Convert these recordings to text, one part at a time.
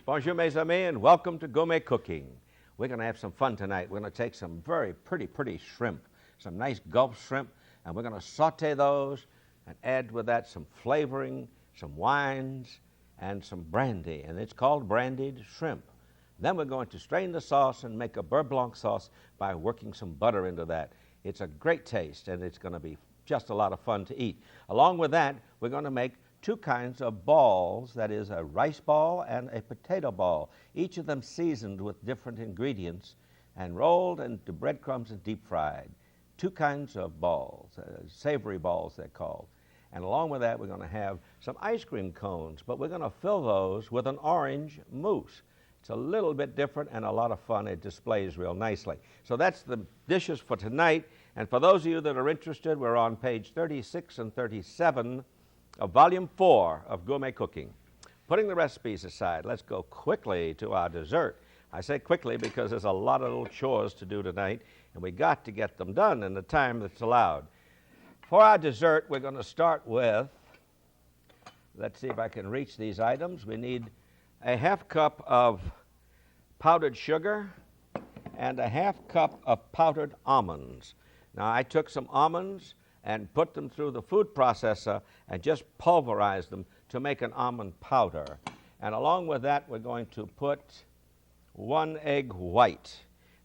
Bonjour, mes amis, and welcome to Gourmet Cooking. We're going to have some fun tonight. We're going to take some very pretty shrimp, some nice Gulf shrimp, and we're going to saute those and add with that some flavoring, some wines, and some brandy, and it's called brandied shrimp. Then we're going to strain the sauce and make a Beurre Blanc sauce by working some butter into that. It's a great taste, and it's going to be just a lot of fun to eat. Along with that, we're going to make two kinds of balls, that is a rice ball and a potato ball, each of them seasoned with different ingredients and rolled into breadcrumbs and deep fried. Two kinds of balls, savory balls they're called. And along with that, we're going to have some ice cream cones, but we're going to fill those with an orange mousse. It's a little bit different and a lot of fun. It displays real nicely. So that's the dishes for tonight. And for those of you that are interested, we're on page 36 and 37 of Volume 4 of Gourmet Cooking. Putting the recipes aside, let's go quickly to our dessert. I say quickly because there's a lot of little chores to do tonight, and we got to get them done in the time that's allowed. For our dessert, we're going to start with, let's see if I can reach these items. We need a half cup of powdered sugar and a half cup of powdered almonds. Now, I took some almonds and put them through the food processor and just pulverized them to make an almond powder. And along with that, we're going to put 1 egg white.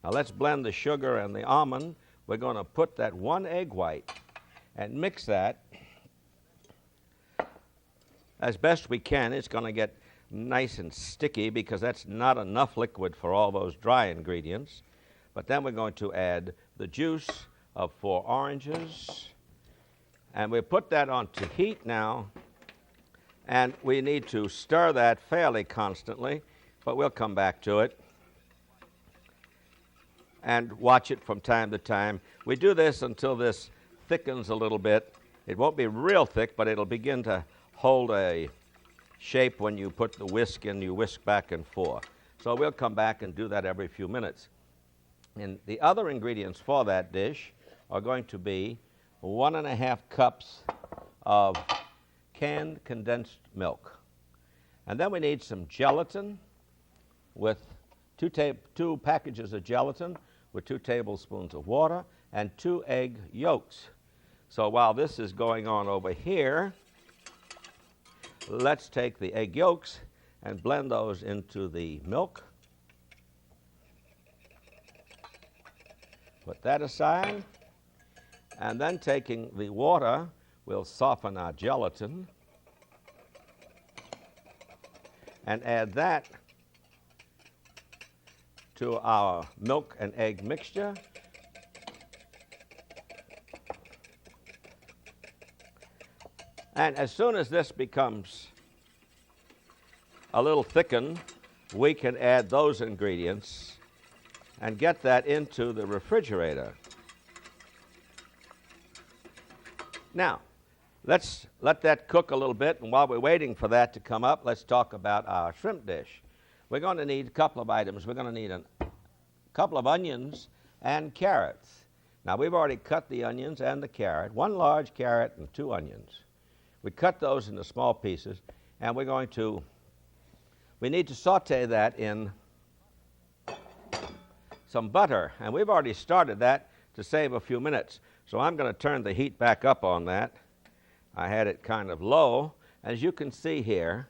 Now, let's blend the sugar and the almond. We're going to put that 1 egg white and mix that as best we can. It's going to get nice and sticky because that's not enough liquid for all those dry ingredients. But then we're going to add the juice of 4 oranges, and we put that on to heat now, and we need to stir that fairly constantly, but we'll come back to it and watch it from time to time. We do this until this thickens a little bit. It won't be real thick, but it'll begin to hold a shape when you put the whisk in. You whisk back and forth. So we'll come back and do that every few minutes. And the other ingredients for that dish are going to be 1.5 cups of canned condensed milk. And then we need some gelatin with two packages of gelatin with 2 tablespoons of water and 2 egg yolks. So while this is going on over here, let's take the egg yolks and blend those into the milk. Put that aside. And then taking the water, we'll soften our gelatin and add that to our milk and egg mixture. And as soon as this becomes a little thickened, we can add those ingredients and get that into the refrigerator. Now, let's let that cook a little bit, and while we're waiting for that to come up, let's talk about our shrimp dish. We're going to need a couple of items. We're going to need a couple of onions and carrots. Now, we've already cut the onions and the carrot, 1 large carrot and 2 onions. We cut those into small pieces, and we need to saute that in some butter, and we've already started that to save a few minutes. So I'm going to turn the heat back up on that. I had it kind of low. As you can see here,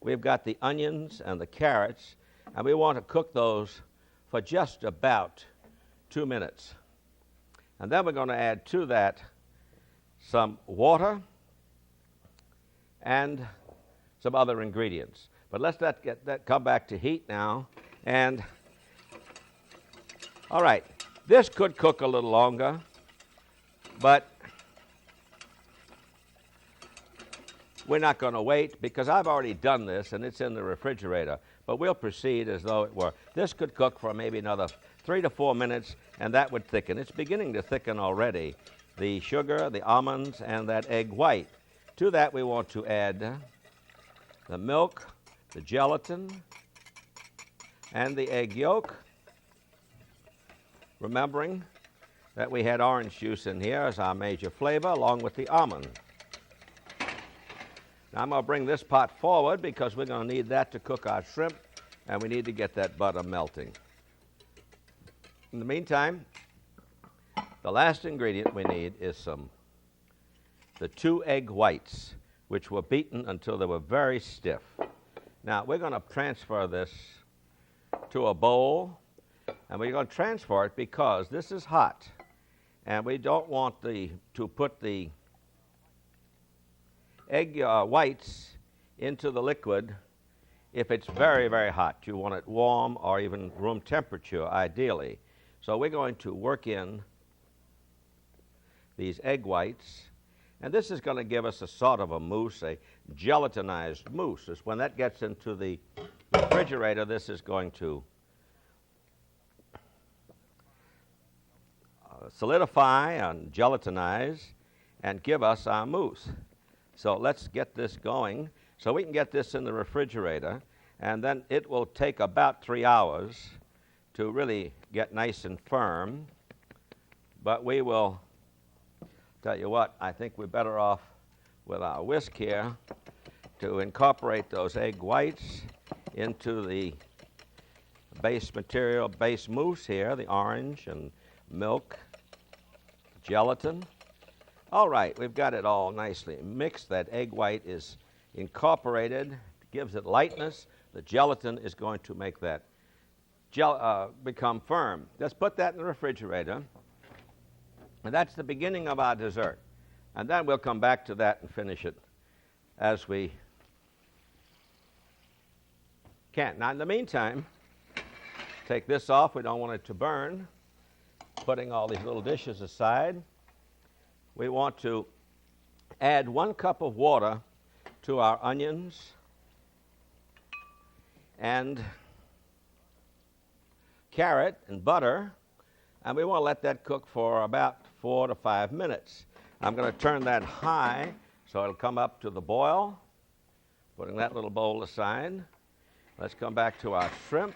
we've got the onions and the carrots, and we want to cook those for just about 2 minutes. And then we're going to add to that some water and some other ingredients. But let's get that come back to heat now. And all right, this could cook a little longer, but we're not going to wait because I've already done this and it's in the refrigerator. But we'll proceed as though it were. This could cook for maybe another 3 to 4 minutes, and that would thicken. It's beginning to thicken already. The sugar, the almonds, and that egg white. To that we want to add the milk, the gelatin, and the egg yolk. Remembering that we had orange juice in here as our major flavor, along with the almond. Now I'm going to bring this pot forward because we're going to need that to cook our shrimp and we need to get that butter melting. In the meantime, the last ingredient we need is the 2 egg whites, which were beaten until they were very stiff. Now, we're going to transfer this to a bowl, and we're going to transfer it because this is hot, and we don't want to put the egg whites into the liquid if it's very, very hot. You want it warm or even room temperature, ideally. So we're going to work in these egg whites, and this is going to give us a sort of a mousse, a gelatinized mousse. When that gets into the refrigerator, this is going to solidify and gelatinize and give us our mousse. So let's get this going so we can get this in the refrigerator, and then it will take about 3 hours to really get nice and firm. But we will, tell you what, I think we're better off with our whisk here to incorporate those egg whites into the base material, base mousse here, the orange and milk, gelatin. All right, we've got it all nicely mixed. That egg white is incorporated, gives it lightness. The gelatin is going to make that become firm. Let's put that in the refrigerator. And that's the beginning of our dessert. And then we'll come back to that and finish it as we can. Now, in the meantime, take this off. We don't want it to burn. Putting all these little dishes aside, we want to add 1 cup of water to our onions and carrot and butter, and we want to let that cook for about 4 to 5 minutes. I'm going to turn that high so it'll come up to the boil. Putting that little bowl aside, let's come back to our shrimp,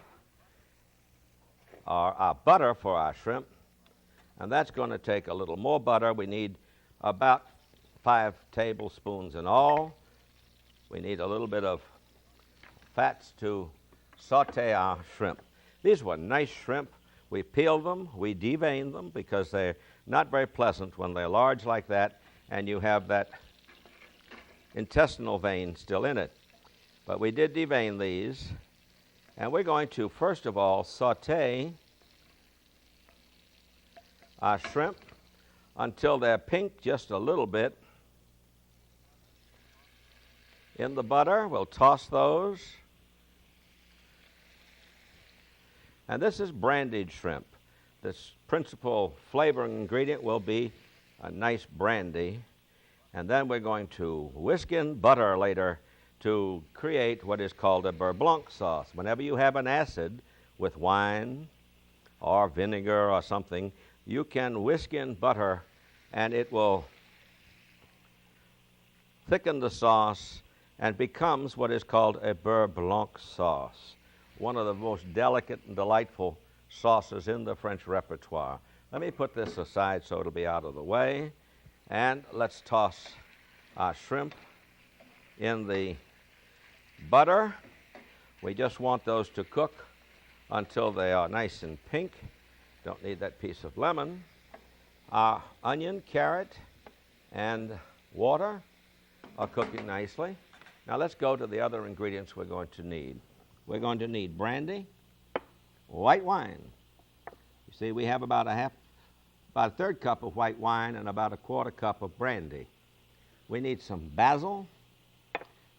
our butter for our shrimp, and that's going to take a little more butter. We need about 5 tablespoons in all. We need a little bit of fats to saute our shrimp. These were nice shrimp. We peeled them, we deveined them because they're not very pleasant when they're large like that and you have that intestinal vein still in it. But we did devein these, and we're going to, first of all, saute our shrimp until they're pink just a little bit in the butter. We'll toss those. And this is brandied shrimp. This principal flavoring ingredient will be a nice brandy. And then we're going to whisk in butter later to create what is called a Beurre Blanc sauce. Whenever you have an acid with wine or vinegar or something, you can whisk in butter and it will thicken the sauce and becomes what is called a Beurre Blanc sauce, one of the most delicate and delightful sauces in the French repertoire. Let me put this aside so it'll be out of the way, and let's toss our shrimp in the butter. We just want those to cook until they are nice and pink. Don't need that piece of lemon. Our onion, carrot, and water are cooking nicely. Now let's go to the other ingredients we're going to need. We're going to need brandy, white wine. You see, we have about a third cup of white wine and about a 1/4 cup of brandy. We need some basil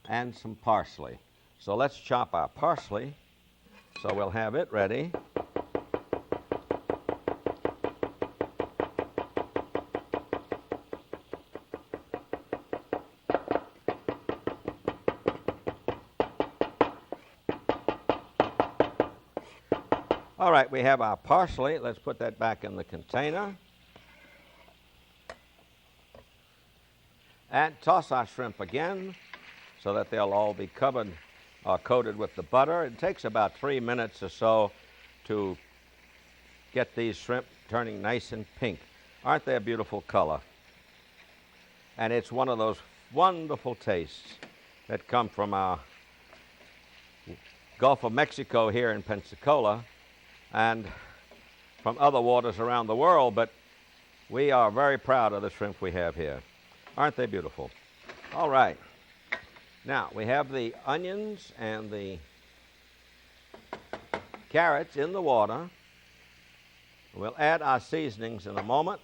and some parsley. So let's chop our parsley so we'll have it ready. All right, we have our parsley. Let's put that back in the container. And toss our shrimp again so that they'll all be covered or coated with the butter. It takes about 3 minutes or so to get these shrimp turning nice and pink. Aren't they a beautiful color? And it's one of those wonderful tastes that come from our Gulf of Mexico here in Pensacola and from other waters around the world, but we are very proud of the shrimp we have here. Aren't they beautiful? All right. Now, we have the onions and the carrots in the water. We'll add our seasonings in a moment.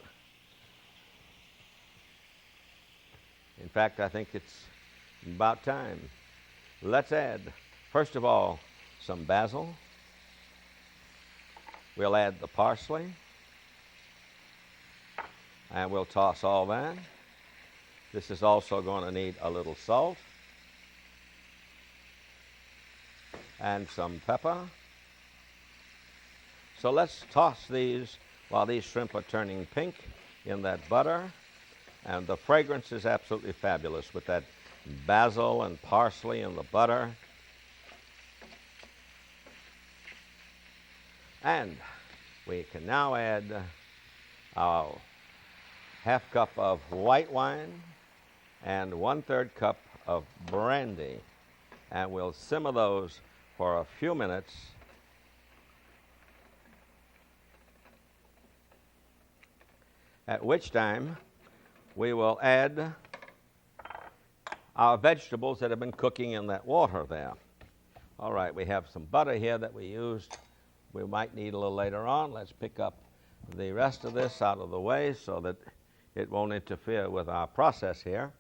In fact, I think it's about time. Let's add, first of all, some basil. We'll add the parsley. And we'll toss all that. This is also going to need a little salt and some pepper. So let's toss these while these shrimp are turning pink in that butter. And the fragrance is absolutely fabulous with that basil and parsley and the butter. And we can now add our half cup of white wine and 1/3 cup of brandy. And we'll simmer those for a few minutes. At which time we will add our vegetables that have been cooking in that water there. All right, we have some butter here that we used. We might need a little later on. Let's pick up the rest of this out of the way so that it won't interfere with our process here.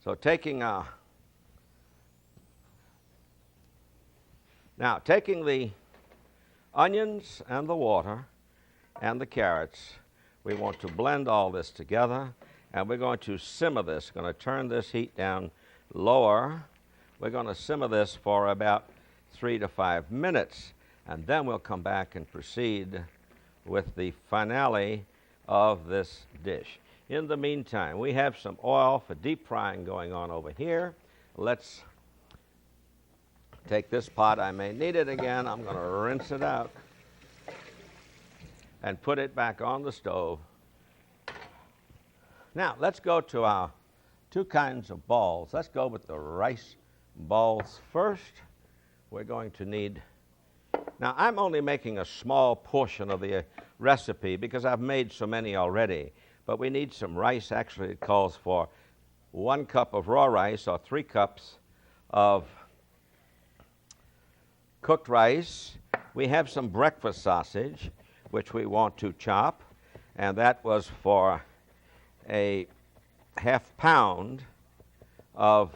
So taking the onions and the water and the carrots, we want to blend all this together, and we're going to simmer this. We're going to turn this heat down lower. We're going to simmer this for about 3 to 5 minutes, and then we'll come back and proceed with the finale of this dish. In the meantime, we have some oil for deep frying going on over here. Let's take this pot. I may need it again. I'm going to rinse it out and put it back on the stove. Now, let's go to our 2 kinds of balls. Let's go with the rice balls first. We're going to need, now I'm only making a small portion of the recipe because I've made so many already, but we need some rice. Actually, it calls for 1 cup of raw rice or 3 cups of cooked rice. We have some breakfast sausage, which we want to chop, and that was for a half pound of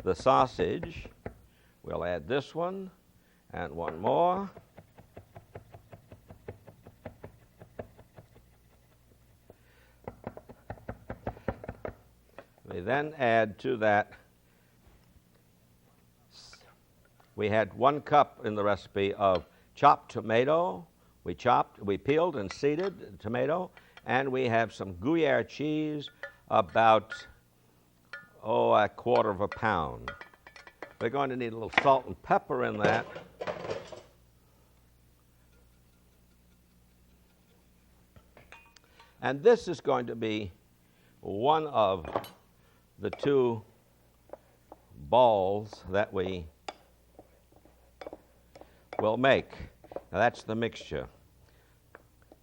the sausage. We'll add this one and one more. We then add to that, we had 1 cup in the recipe of chopped tomato. We peeled and seeded the tomato, and we have some Gruyere cheese, about, 1/4 pound. We're going to need a little salt and pepper in that. And this is going to be one of the 2 balls that we will make. Now that's the mixture.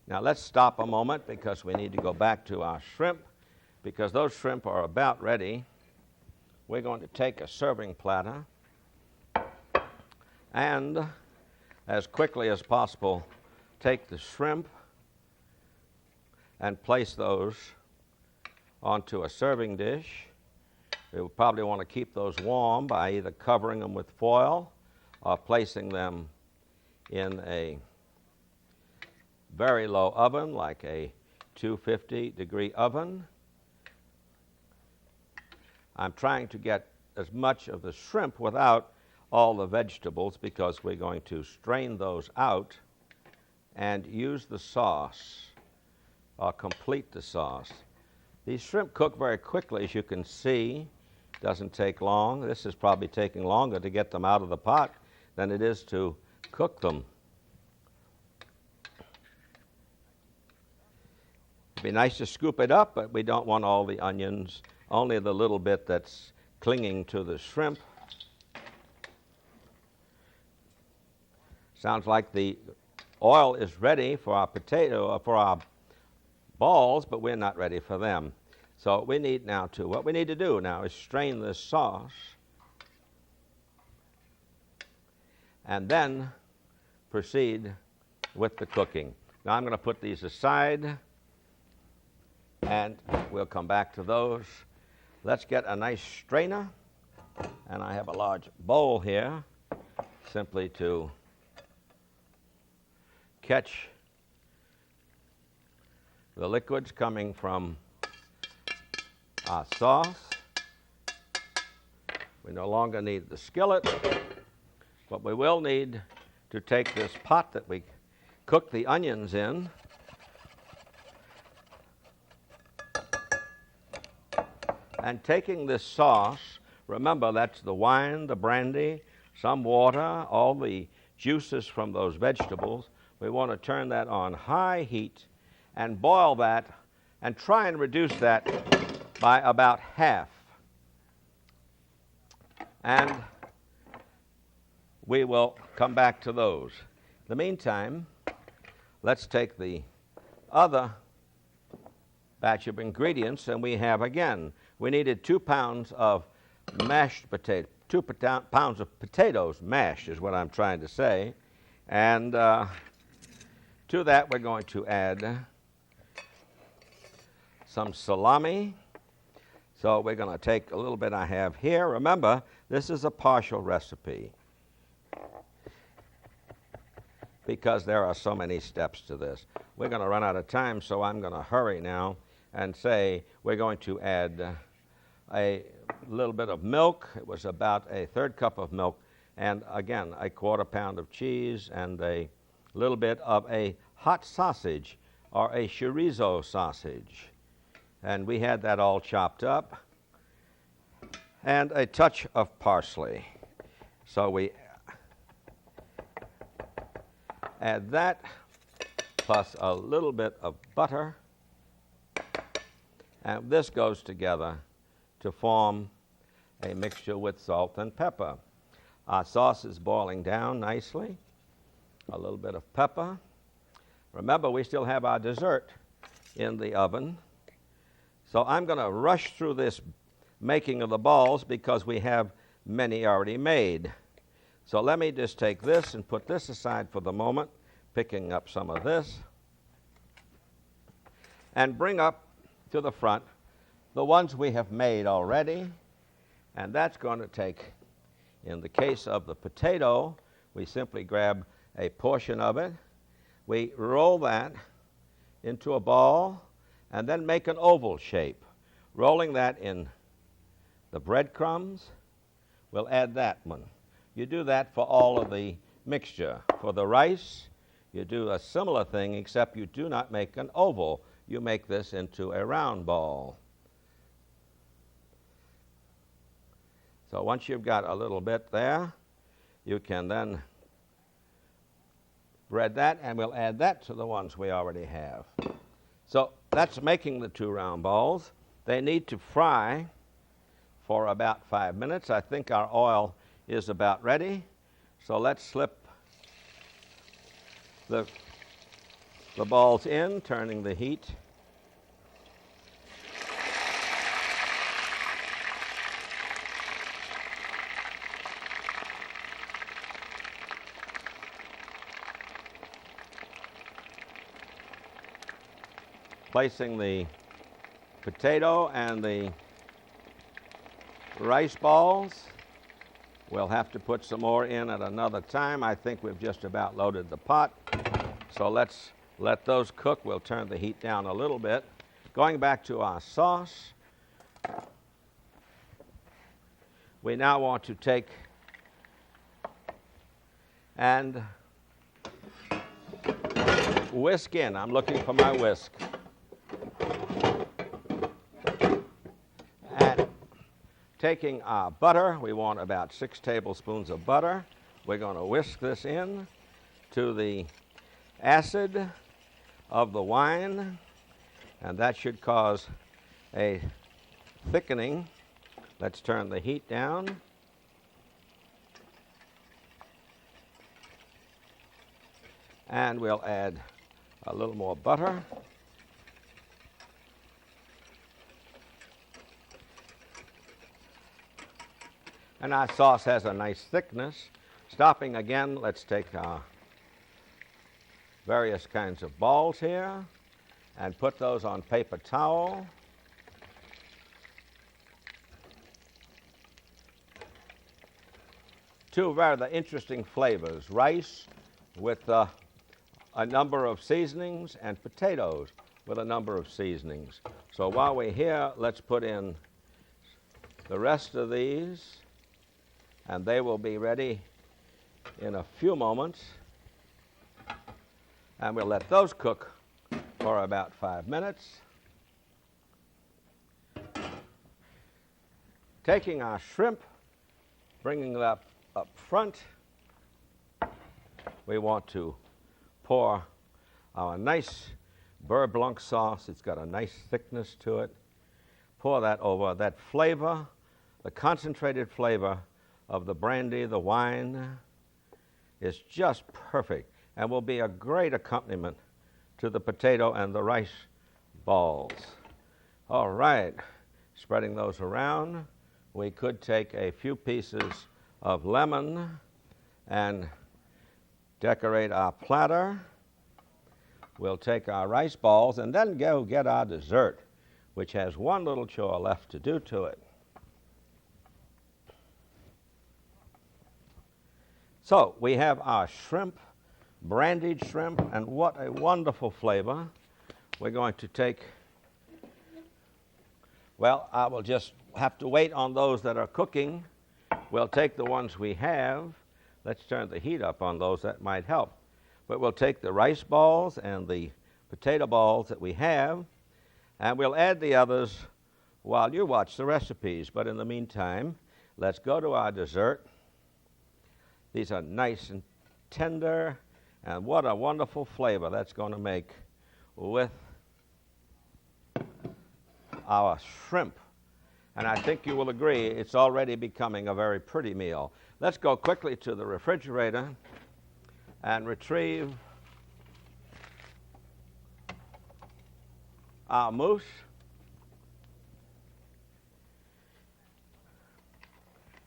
Now let's stop a moment because we need to go back to our shrimp, because those shrimp are about ready. We're going to take a serving platter and, as quickly as possible, take the shrimp and place those onto a serving dish. We will probably want to keep those warm by either covering them with foil or placing them in a very low oven, like a 250-degree oven. I'm trying to get as much of the shrimp without all the vegetables because we're going to strain those out and use the sauce or complete the sauce. These shrimp cook very quickly, as you can see. Doesn't take long. This is probably taking longer to get them out of the pot than it is to cook them. It'd be nice to scoop it up, but we don't want all the onions, only the little bit that's clinging to the shrimp. Sounds like the oil is ready for our for our balls, but we're not ready for them. So what we need to do now is strain this sauce and then proceed with the cooking. Now I'm going to put these aside and we'll come back to those. Let's get a nice strainer, and I have a large bowl here simply to catch the liquids coming from our sauce. We no longer need the skillet, but we will need to take this pot that we cook the onions in and taking this sauce, remember that's the wine, the brandy, some water, all the juices from those vegetables. We want to turn that on high heat and boil that and try and reduce that by about half. And we will come back to those. In the meantime, let's take the other batch of ingredients, and we have, again, we needed 2 pounds of mashed potato, 2 pounds of potatoes mashed is what I'm trying to say. And to that we're going to add some salami. So we're going to take a little bit I have here. Remember, this is a partial recipe because there are so many steps to this. We're going to run out of time, so I'm going to hurry now and say we're going to add a little bit of milk. It was about a 1/3 cup of milk, and again, a 1/4 pound of cheese and a little bit of a hot sausage or a chorizo sausage. And we had that all chopped up, and a touch of parsley. So we add that plus a little bit of butter, and this goes together to form a mixture with salt and pepper. Our sauce is boiling down nicely. A little bit of pepper. Remember, we still have our dessert in the oven. So I'm going to rush through this making of the balls because we have many already made. So let me just take this and put this aside for the moment, picking up some of this, and bring up to the front the ones we have made already. And that's going to take, in the case of the potato, we simply grab a portion of it, we roll that into a ball, and then make an oval shape. Rolling that in the breadcrumbs, we'll add that one. You do that for all of the mixture. For the rice, you do a similar thing, except you do not make an oval. You make this into a round ball. So once you've got a little bit there, you can then bread that, and we'll add that to the ones we already have. So that's making the 2 round balls. They need to fry for about 5 minutes. I think our oil is about ready. So let's slip the balls in, turning the heat. Placing the potato and the rice balls. We'll have to put some more in at another time. I think we've just about loaded the pot. So let's let those cook. We'll turn the heat down a little bit. Going back to our sauce, we now want to take and whisk in. I'm looking for my whisk. Taking our butter, we want about 6 tablespoons of butter. We're going to whisk this in to the acid of the wine, and that should cause a thickening. Let's turn the heat down. And we'll add a little more butter. And our sauce has a nice thickness. Stopping again, let's take our various kinds of balls here and put those on paper towel. Two rather interesting flavors, rice with a number of seasonings and potatoes with a number of seasonings. So while we're here, let's put in the rest of these, and they will be ready in a few moments. And we'll let those cook for about 5 minutes. Taking our shrimp, bringing it up front, we want to pour our nice Beurre Blanc sauce. It's got a nice thickness to it. Pour that over. That flavor, the concentrated flavor of the brandy, the wine, is just perfect and will be a great accompaniment to the potato and the rice balls. All right, spreading those around, we could take a few pieces of lemon and decorate our platter. We'll take our rice balls and then go get our dessert, which has one little chore left to do to it. So we have our shrimp, brandied shrimp, and what a wonderful flavor. We're going to take, well, I will just have to wait on those that are cooking. We'll take the ones we have. Let's turn the heat up on those, that might help. But we'll take the rice balls and the potato balls that we have, and we'll add the others while you watch the recipes. But in the meantime, let's go to our dessert. These are nice and tender, and what a wonderful flavor that's going to make with our shrimp. And I think you will agree it's already becoming a very pretty meal. Let's go quickly to the refrigerator and retrieve our mousse.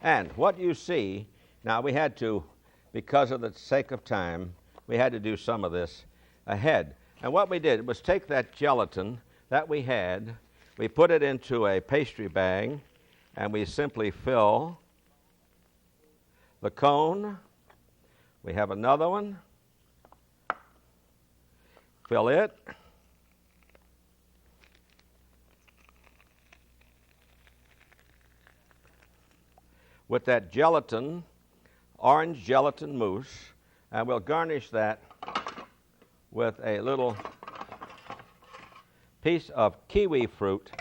And what you see, now we had to, because of the sake of time, we had to do some of this ahead. And what we did was take that gelatin that we had, we put it into a pastry bag, and we simply fill the cone. We have another one. Fill it. With that gelatin, orange gelatin mousse, and we'll garnish that with a little piece of kiwi fruit.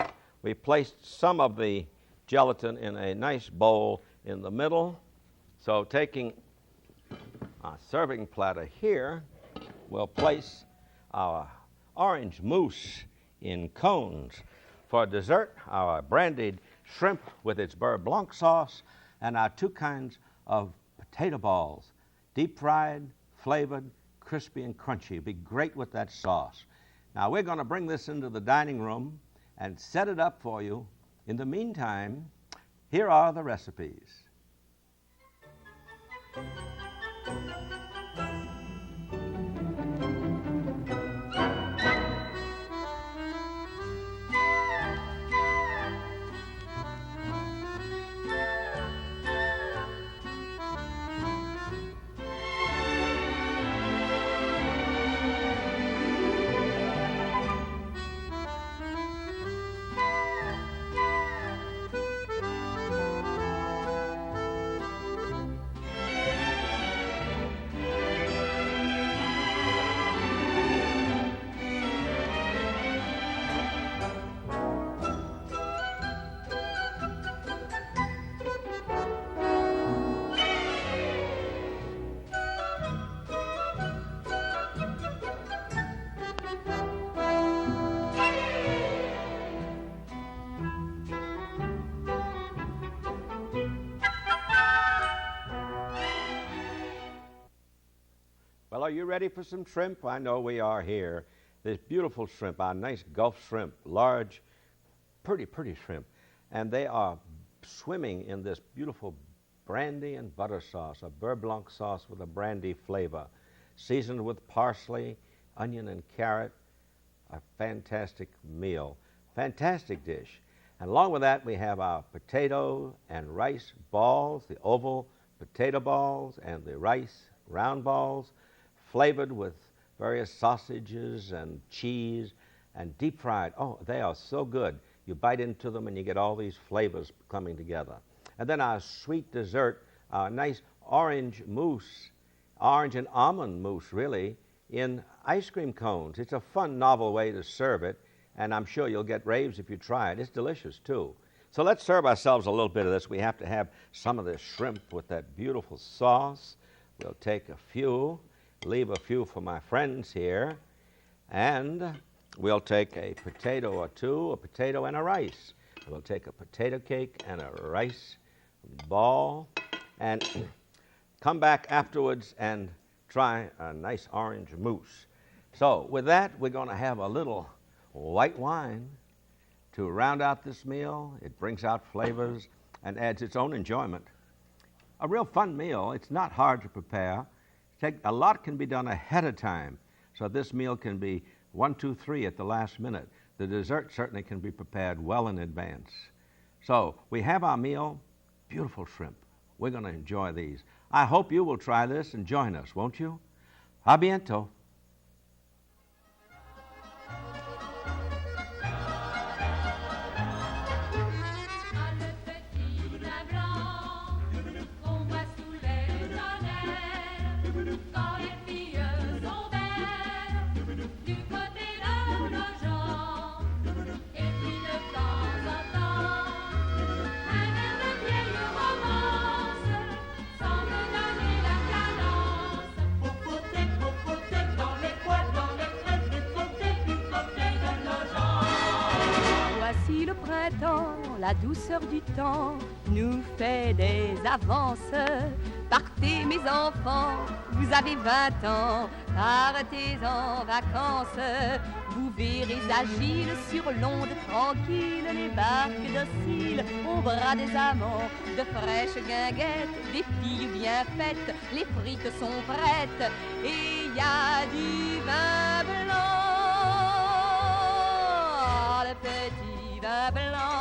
We placed some of the gelatin in a nice bowl in the middle. So taking our serving platter here, we'll place our orange mousse in cones. For dessert, our brandied shrimp with its Beurre Blanc sauce and our two kinds of potato balls, deep fried, flavored, crispy and crunchy. It'd be great with that sauce. Now we're going to bring this into the dining room and set it up for you. In the meantime, here are the recipes. are you ready for some shrimp? I know we are here. This beautiful shrimp, our nice Gulf shrimp, large, pretty shrimp. And they are swimming in this beautiful brandy and butter sauce, a Beurre Blanc sauce with a brandy flavor, seasoned with parsley, onion, and carrot. A fantastic meal, fantastic dish. And along with that, we have our potato and rice balls, the oval potato balls and the rice round balls, flavored with various sausages and cheese and deep fried. Oh, they are so good. You bite into them and you get all these flavors coming together. And then our sweet dessert, our nice orange mousse, orange and almond mousse, really, in ice cream cones. It's a fun, novel way to serve it, and I'm sure you'll get raves if you try it. It's delicious, too. So let's serve ourselves a little bit of this. We have to have some of this shrimp with that beautiful sauce. We'll take a few, leave a few for my friends here, and we'll take a potato or two, a potato and a rice. We'll take a potato cake and a rice ball, and come back afterwards and try a nice orange mousse. So with that, we're going to have a little white wine to round out this meal. It brings out flavors and adds its own enjoyment. A real fun meal. It's not hard to prepare. A lot can be done ahead of time, so this meal can be 1, 2, 3 at the last minute. The dessert certainly can be prepared well in advance. So we have our meal, beautiful shrimp. We're going to enjoy these. I hope you will try this and join us, won't you? A bientôt. La douceur du temps nous fait des avances. Partez mes enfants, vous avez 20 ans, partez en vacances. Vous verrez agiles sur l'onde tranquille, les barques dociles au bras des amants, de fraîches guinguettes, des filles bien faites, les frites sont prêtes et y a du vin blanc, le petit vin blanc.